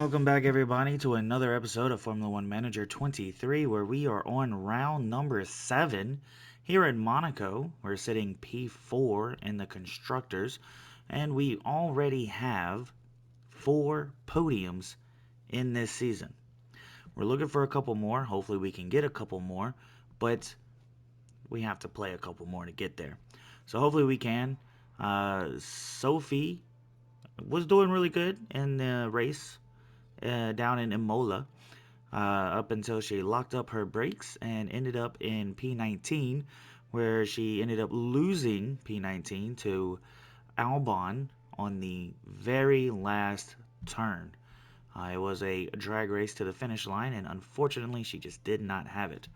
Welcome back, everybody, to another episode of Formula One Manager 23, where we are on round number 7 here in Monaco. We're sitting P4 in the Constructors, and we already have 4 podiums in this season. We're looking for a couple more. Hopefully, we can get a couple more, but we have to play a couple more to get there. So, hopefully, we can. Sophie was doing really good in the race down in Imola up until she locked up her brakes and ended up in P19, where she ended up losing P19 to Albon on the very last turn. It was a drag race to the finish line, and unfortunately, she just did not have it.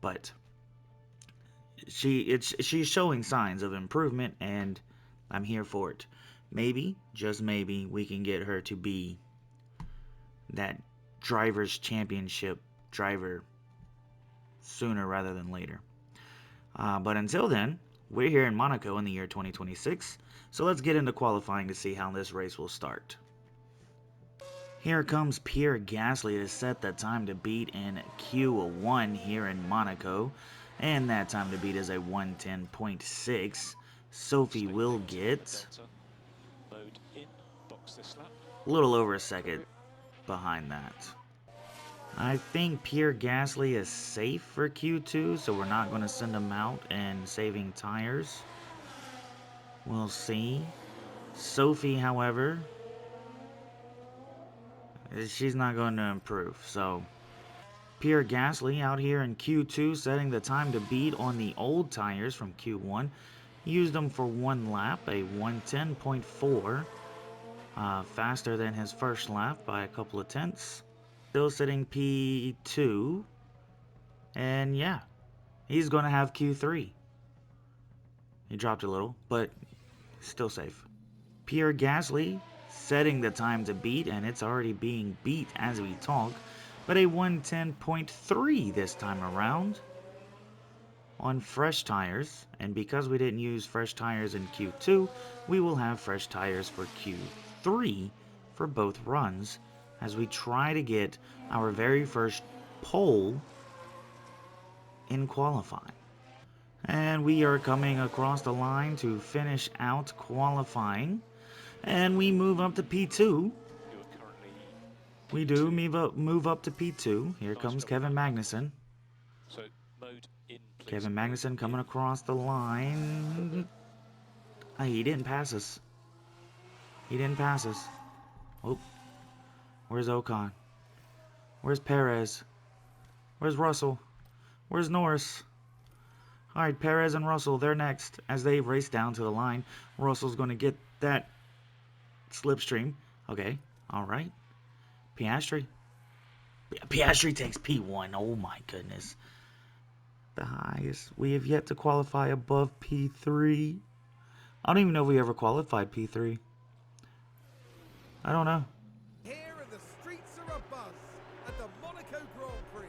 But she's showing signs of improvement, and I'm here for it. Maybe, just maybe, we can get her to be that drivers championship driver sooner rather than later. But until then, we're here in Monaco in the year 2026, so let's get into qualifying to see how this race will start. Here comes Pierre Gasly to set the time to beat in Q1 here in Monaco, and that time to beat is a 110.6. Sophie will get a little over a second behind that. I think Pierre Gasly is safe for Q2, so we're not going to send him out and saving tires. We'll see. Sophie, however, she's not going to improve. So Pierre Gasly out here in Q2 setting the time to beat on the old tires from Q1. Used them for one lap, a 110.4. Faster than his first lap by a couple of tenths. Still sitting P2. And yeah, he's going to have Q3. He dropped a little, but still safe. Pierre Gasly setting the time to beat, and it's already being beat as we talk, but a 110.3 this time around on fresh tires. And because we didn't use fresh tires in Q2, we will have fresh tires for Q3 for both runs as we try to get our very first pole in qualifying. And we are coming across the line to finish out qualifying. And we move up to P2. We do move up to P2. Here comes Kevin Magnussen. Kevin Magnussen coming across the line. He didn't pass us. He didn't pass us. Oh, where's Ocon? Where's Perez? Where's Russell? Where's Norris? Alright, Perez and Russell, they're next as they race down to the line. Russell's going to get that slipstream. Okay, alright. Piastri. Piastri takes P1. Oh my goodness. The highest. We have yet to qualify above P3. I don't even know if we ever qualified P3. I don't know. Here and the streets are abuzz at the Monaco Grand Prix.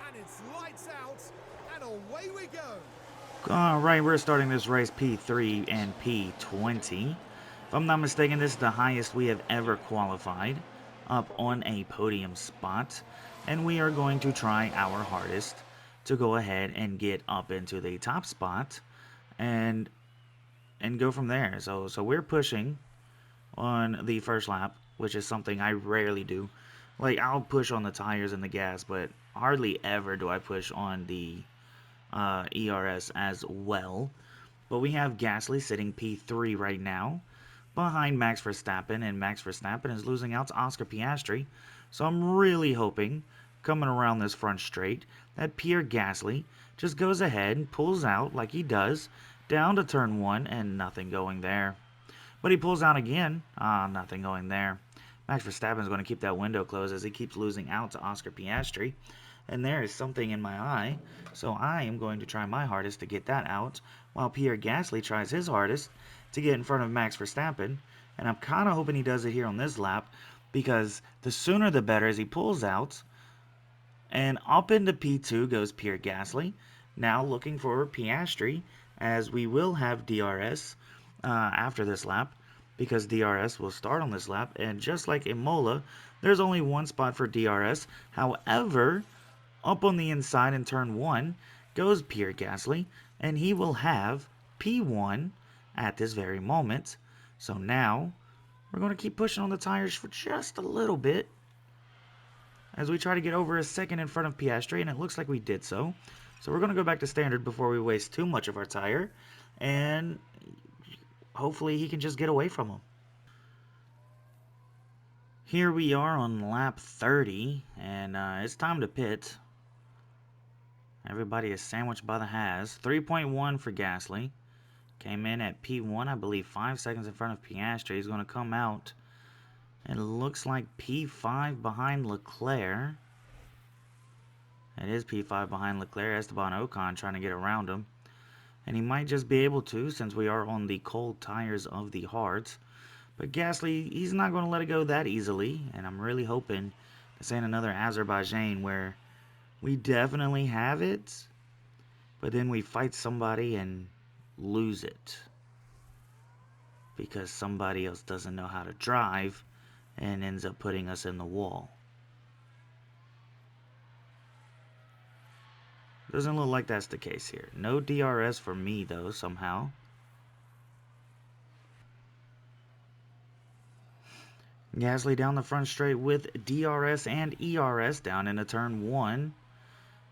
And it's lights out and away we go. Alright, we're starting this race P3 and P20. If I'm not mistaken, this is the highest we have ever qualified up on a podium spot. And we are going to try our hardest to go ahead and get up into the top spot and go from there. So we're pushing on the first lap, which is something I rarely do. Like, I'll push on the tires and the gas, but hardly ever do I push on the ERS as well. But we have Gasly sitting P3 right now behind Max Verstappen, and Max Verstappen is losing out to Oscar Piastri. So I'm really hoping, coming around this front straight, that Pierre Gasly just goes ahead and pulls out like he does down to turn 1 and nothing going there. But he pulls out again. Nothing going there. Max Verstappen is going to keep that window closed as he keeps losing out to Oscar Piastri. And there is something in my eye, so I am going to try my hardest to get that out, while Pierre Gasly tries his hardest to get in front of Max Verstappen. And I'm kind of hoping he does it here on this lap, because the sooner the better as he pulls out. And up into P2 goes Pierre Gasly, now looking for Piastri, as we will have DRS after this lap, because DRS will start on this lap. And just like Imola, there's only one spot for DRS. However, up on the inside in turn 1 goes Pierre Gasly, and he will have P1 at this very moment. So now we're going to keep pushing on the tires for just a little bit as we try to get over a second in front of Piastri, and it looks like we did so. So we're going to go back to standard before we waste too much of our tire, and hopefully he can just get away from him. Here we are on lap 30, and it's time to pit. Everybody is sandwiched by the Haas. 3.1 for Gasly. Came in at P1, I believe 5 seconds in front of Piastri. He's going to come out. It looks like P5 behind Leclerc. It is P5 behind Leclerc. Esteban Ocon trying to get around him. And he might just be able to, since we are on the cold tires of the hards. But Gasly, he's not going to let it go that easily. And I'm really hoping this ain't another Azerbaijan where we definitely have it, but then we fight somebody and lose it because somebody else doesn't know how to drive and ends up putting us in the wall. Doesn't look like that's the case here. No DRS for me though, somehow. Gasly down the front straight with DRS and ERS down into turn 1.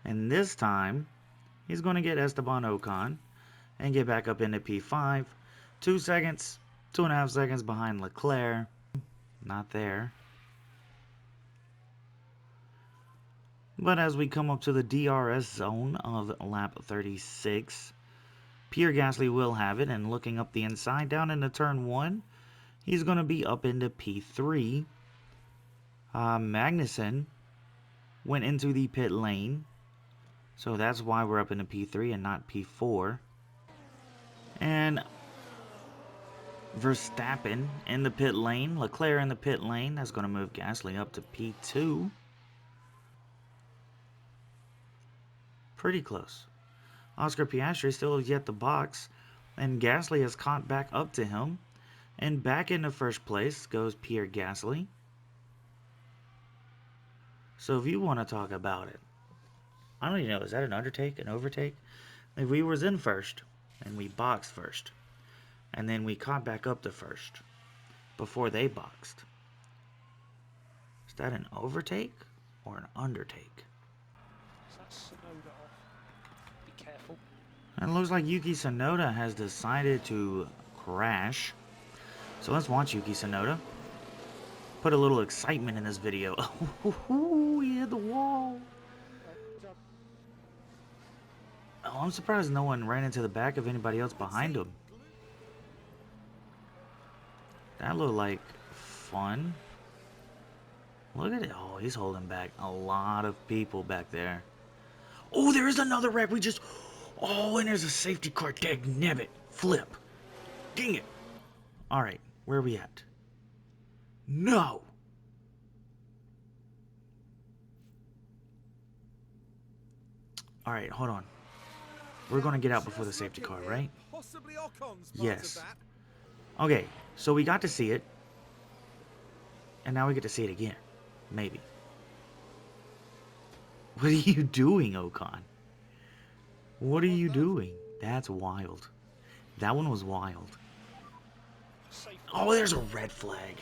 And this time, he's going to get Esteban Ocon and get back up into P5. 2 seconds, 2.5 seconds behind Leclerc. Not there. But as we come up to the DRS zone of lap 36, Pierre Gasly will have it. And looking up the inside down into turn 1, he's going to be up into P3. Magnussen went into the pit lane. So that's why we're up into P3 and not P4. And Verstappen in the pit lane. Leclerc in the pit lane. That's going to move Gasly up to P2. Pretty close. Oscar Piastri still has yet to box. And Gasly has caught back up to him. And back into first place goes Pierre Gasly. So if you want to talk about it, I don't even know, is that an undertake, an overtake? If we was in first, and we boxed first, and then we caught back up to first, before they boxed. Is that an overtake, or an undertake? Be careful. It looks like Yuki Tsunoda has decided to crash. So let's watch Yuki Tsunoda. Put a little excitement in this video. Oh, he hit the wall. Oh, I'm surprised no one ran into the back of anybody else behind him. That looked like fun. Look at it. Oh, he's holding back a lot of people back there. Oh, there is another wreck. Oh, and there's a safety car. Dagnabbit. Flip. Dang it. All right, where are we at? No. All right, hold on. We're going to get out before the safety car, right? Yes. Okay, so we got to see it. And now we get to see it again. Maybe. What are you doing, Ocon? What are you doing? That's wild. That one was wild. Oh, there's a red flag.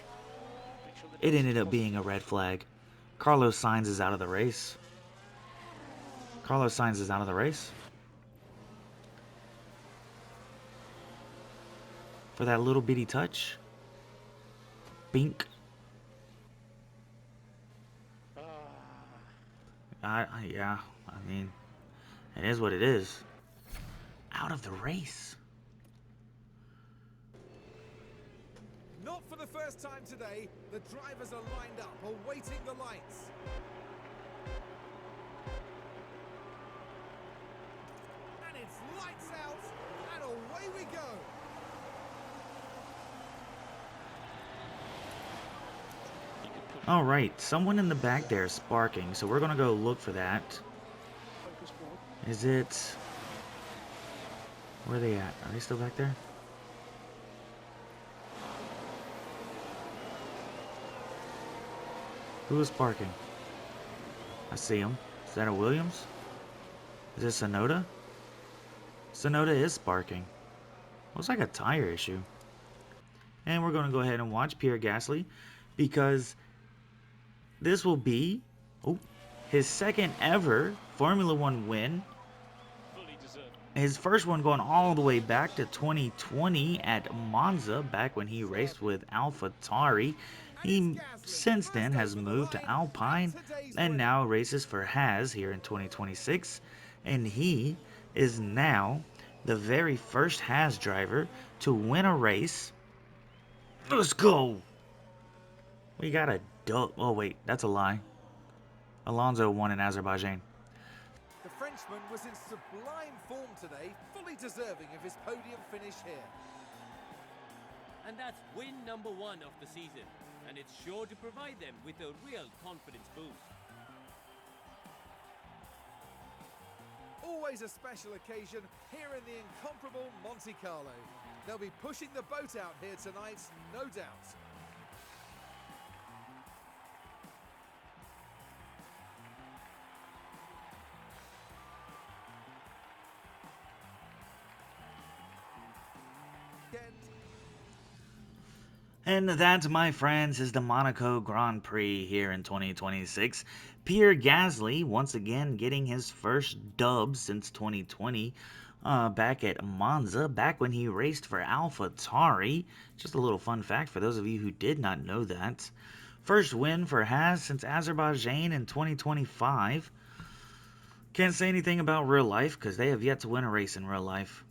It ended up being a red flag. Carlos Sainz is out of the race. Carlos Sainz is out of the race. For that little bitty touch. Bink. Yeah, I mean, it is what it is. Out of the race. Not for the first time today, the drivers are lined up, awaiting the lights. And it's lights out, and away we go. Alright, someone in the back there is sparking, so we're going to go look for that. Is it... Where are they at? Are they still back there? Who is parking? I see him. Is that a Williams? Is this Sonoda? Sonoda is sparking. Looks like a tire issue. And we're going to go ahead and watch Pierre Gasly because this will be his second ever Formula One win. His first one going all the way back to 2020 at Monza, back when he raced with AlphaTauri. He since then has moved to Alpine and now races for Haas here in 2026. And he is now the very first Haas driver to win a race. Let's go! We got a dub. Oh, wait, that's a lie. Alonso won in Azerbaijan. The Frenchman was in sublime form today, fully deserving of his podium finish here. And that's win number 1 of the season, and it's sure to provide them with a real confidence boost. Always a special occasion here in the incomparable Monte Carlo. They'll be pushing the boat out here tonight, no doubt. And that, my friends, is the Monaco Grand Prix here in 2026. Pierre Gasly once again getting his first dub since 2020 back at Monza, back when he raced for AlphaTauri. Just a little fun fact for those of you who did not know that. First win for Haas since Azerbaijan in 2025. Can't say anything about real life because they have yet to win a race in real life.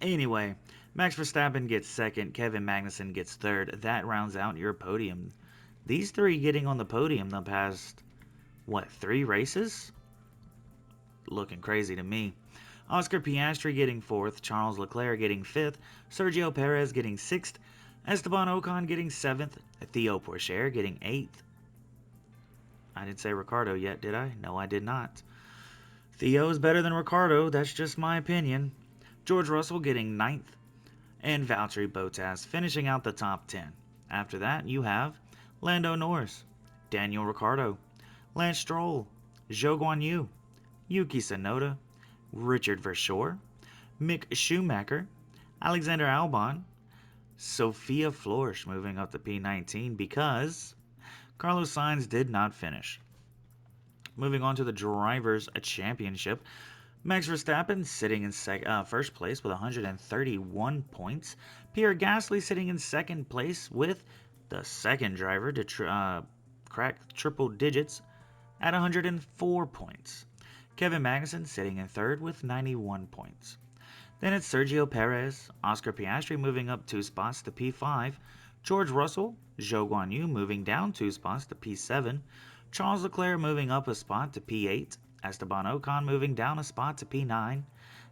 Anyway, Max Verstappen gets second, Kevin Magnussen gets third. That rounds out your podium. These three getting on the podium the past, 3 races? Looking crazy to me. Oscar Piastri getting 4th, Charles Leclerc getting 5th, Sergio Perez getting 6th, Esteban Ocon getting 7th, Theo Pourchaire getting 8th. I didn't say Ricardo yet, did I? No, I did not. Theo is better than Ricardo, that's just my opinion. George Russell getting 9th, and Valtteri Bottas finishing out the top 10. After that, you have Lando Norris, Daniel Ricciardo, Lance Stroll, Zhou Guanyu, Yuki Tsunoda, Richard Verschoor, Mick Schumacher, Alexander Albon, Sophia Flores moving up to P19 because Carlos Sainz did not finish. Moving on to the Drivers' Championship, Max Verstappen sitting in first place with 131 points. Pierre Gasly sitting in second place with the second driver to crack triple digits at 104 points. Kevin Magnussen sitting in third with 91 points. Then it's Sergio Perez, Oscar Piastri moving up 2 spots to P5, George Russell, Zhou Guanyu moving down 2 spots to P7, Charles Leclerc moving up a spot to P8, Esteban Ocon moving down a spot to P9,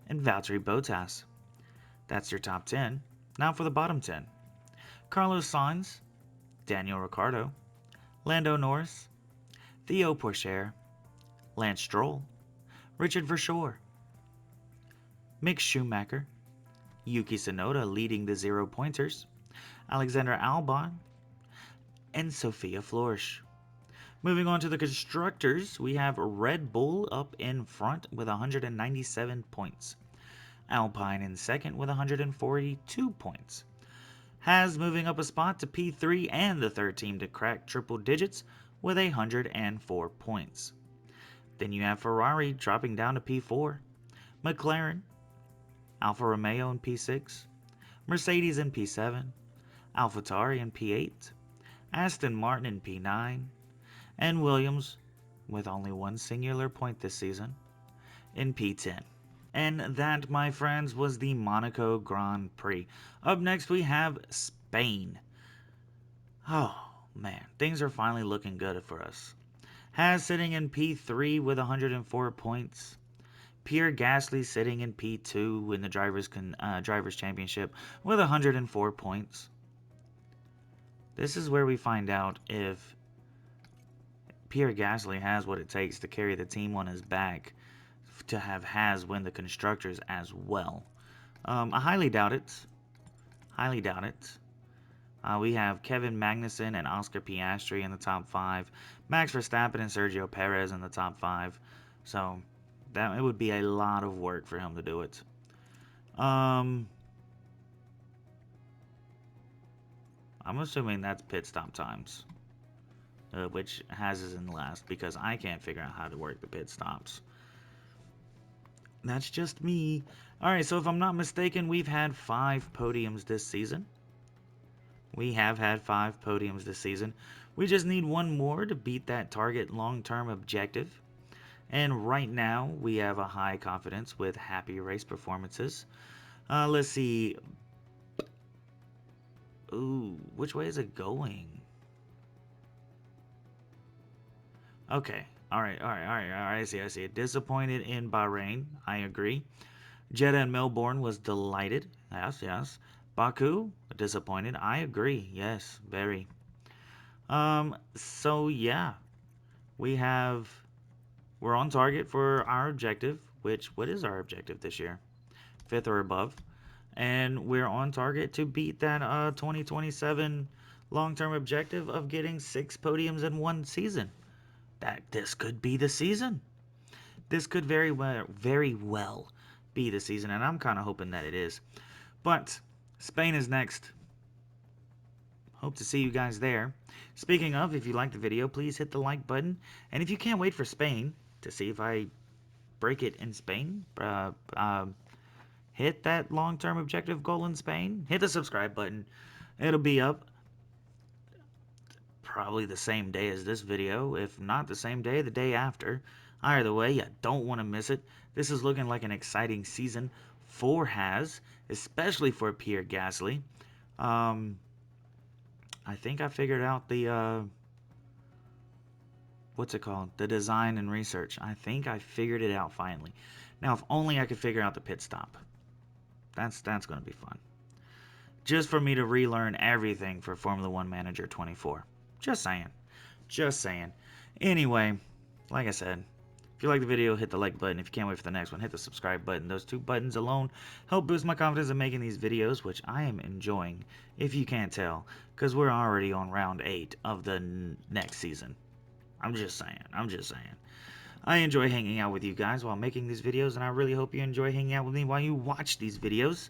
and Valtteri Bottas. That's your top 10. Now for the bottom 10. Carlos Sainz, Daniel Ricciardo, Lando Norris, Theo Pourchaire, Lance Stroll, Richard Verschoor, Mick Schumacher, Yuki Tsunoda leading the 0-pointers, Alexander Albon, and Sophia Flores. Moving on to the constructors, we have Red Bull up in front with 197 points. Alpine in second with 142 points. Haas moving up a spot to P3 and the third team to crack triple digits with 104 points. Then you have Ferrari dropping down to P4, McLaren, Alfa Romeo in P6, Mercedes in P7, AlphaTauri in P8, Aston Martin in P9, and Williams, with only one singular point this season, in P10. And that, my friends, was the Monaco Grand Prix. Up next, we have Spain. Oh, man, things are finally looking good for us. Haas sitting in P3 with 104 points. Pierre Gasly sitting in P2 in the Drivers' Championship with 104 points. This is where we find out if Pierre Gasly has what it takes to carry the team on his back to have Haas win the Constructors as well. I highly doubt it. Highly doubt it. We have Kevin Magnussen and Oscar Piastri in the top 5. Max Verstappen and Sergio Perez in the top 5. So that it would be a lot of work for him to do it. I'm assuming that's pit stop times, which has us in last because I can't figure out how to work the pit stops. That's just me. Alright, so if I'm not mistaken, we've had 5 podiums this season. We have had 5 podiums this season. We just need one more to beat that target long-term objective. And right now, we have a high confidence with happy race performances. Let's see. Ooh, which way is it going? Okay. Alright. I see it. Disappointed in Bahrain. I agree. Jeddah and Melbourne was delighted. Yes. Baku, disappointed. I agree. Yes, very. So yeah. We're on target for our objective, what is our objective this year? 5th or above. And we're on target to beat that 2027 long-term objective of getting 6 podiums in one season. This could be the season. This could very well be the season, and I'm kind of hoping that it is. But Spain is next. Hope to see you guys there. Speaking of, if you liked the video, please hit the like button. And if you can't wait for Spain to see if I break it in Spain, hit that long-term objective goal in Spain. Hit the subscribe button. It'll be up probably the same day as this video. If not the same day, the day after. Either way, you don't want to miss it. This is looking like an exciting season for Haas, especially for Pierre Gasly. I think I figured out the what's it called? The design and research. I think I figured it out finally. Now, if only I could figure out the pit stop. That's going to be fun. Just for me to relearn everything for Formula 1 Manager 24. Just saying. Anyway, like I said, if you like the video, hit the like button. If you can't wait for the next one, hit the subscribe button. Those 2 buttons alone help boost my confidence in making these videos, which I am enjoying, if you can't tell, because we're already on round 8 of the next season. I'm just saying. I enjoy hanging out with you guys while making these videos, and I really hope you enjoy hanging out with me while you watch these videos.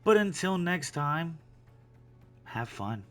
But until next time, have fun.